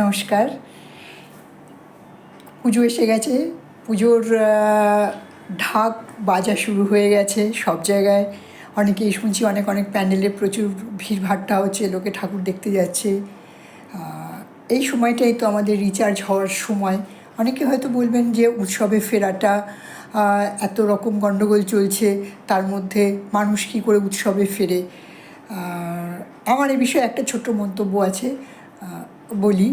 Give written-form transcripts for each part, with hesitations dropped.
নমস্কার। পুজো এসে গেছে। পুজোর ঢাক বাজা শুরু হয়ে গেছে সব জায়গায়। অনেকেই শুনছি অনেক প্যান্ডেলে প্রচুর ভিড়ভাট্টা হচ্ছে, লোকে ঠাকুর দেখতে যাচ্ছে। এই সময়টাই তো আমাদের রিচার্জ হওয়ার সময়। অনেকে হয়তো বলবেন যে উৎসবে ফেরাটা, এত রকম গণ্ডগোল চলছে, তার মধ্যে মানুষ কী করে উৎসবে ফেরে। আমার এ বিষয়ে একটা ছোট্ট মন্তব্য আছে, বলি।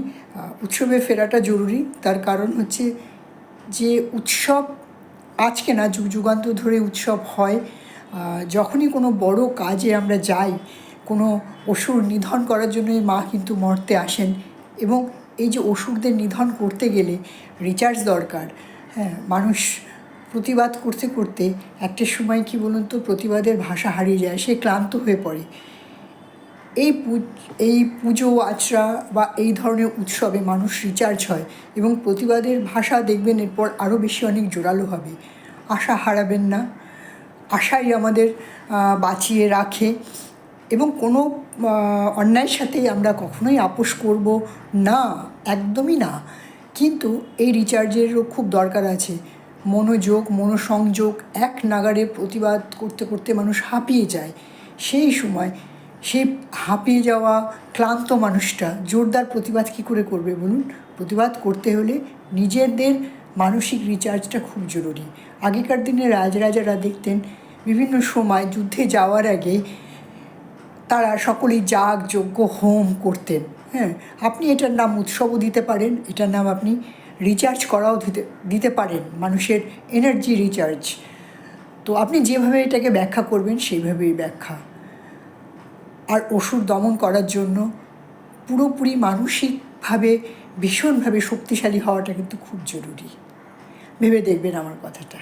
উৎসবে ফেরাটা জরুরি, তার কারণ হচ্ছে যে উৎসব আজকে না, যুগ যুগান্তর ধরে উৎসব হয়। যখনই কোনো বড় কাজে আমরা যাই, কোনো অসুর নিধন করার জন্যই মা কিন্তু মর্তে আসেন, এবং এই যে অসুরদের নিধন করতে গেলে রিচার্জ দরকার। হ্যাঁ, মানুষ প্রতিবাদ করতে করতে একটা সময় কী বলুন তো, প্রতিবাদের ভাষা হারিয়ে যায়, সে ক্লান্ত হয়ে পড়ে। এই পুজো আচরা বা এই ধরনের উৎসবে মানুষ রিচার্জ হয়, এবং প্রতিবাদের ভাষা দেখবেন এরপর আরও বেশি অনেক জোরালো হবে। আশা হারাবেন না, আশাই আমাদের বাঁচিয়ে রাখে, এবং কোনো অন্যায়ের সাথেই আমরা কখনোই আপোষ করব না, একদমই না। কিন্তু এই রিচার্জেরও খুব দরকার আছে। মনোসংযোগ, এক নাগাড়ে প্রতিবাদ করতে করতে মানুষ হাঁপিয়ে যায়। সেই সময় সেই হাঁপিয়ে যাওয়া ক্লান্ত মানুষটা জোরদার প্রতিবাদ কী করে করবে বলুন? প্রতিবাদ করতে হলে নিজেদের মানসিক রিচার্জটা খুব জরুরি। আগেকার দিনে রাজরাজারা দেখতেন বিভিন্ন সময় যুদ্ধে যাওয়ার আগে তারা সকলেই যাগ যজ্ঞ হোম করতেন। হ্যাঁ, আপনি এটার নাম উৎসবও দিতে পারেন, এটার নাম আপনি রিচার্জ করাও দিতে পারেন, মানুষের এনার্জি রিচার্জ। তো আপনি যেভাবে এটাকে ব্যাখ্যা করবেন সেইভাবেই ব্যাখ্যা। আর অসুর দমন করার জন্য পুরোপুরি মানসিকভাবে ভীষণভাবে শক্তিশালী হওয়াটা কিন্তু খুব জরুরি। ভেবে দেখবেন আমার কথাটা।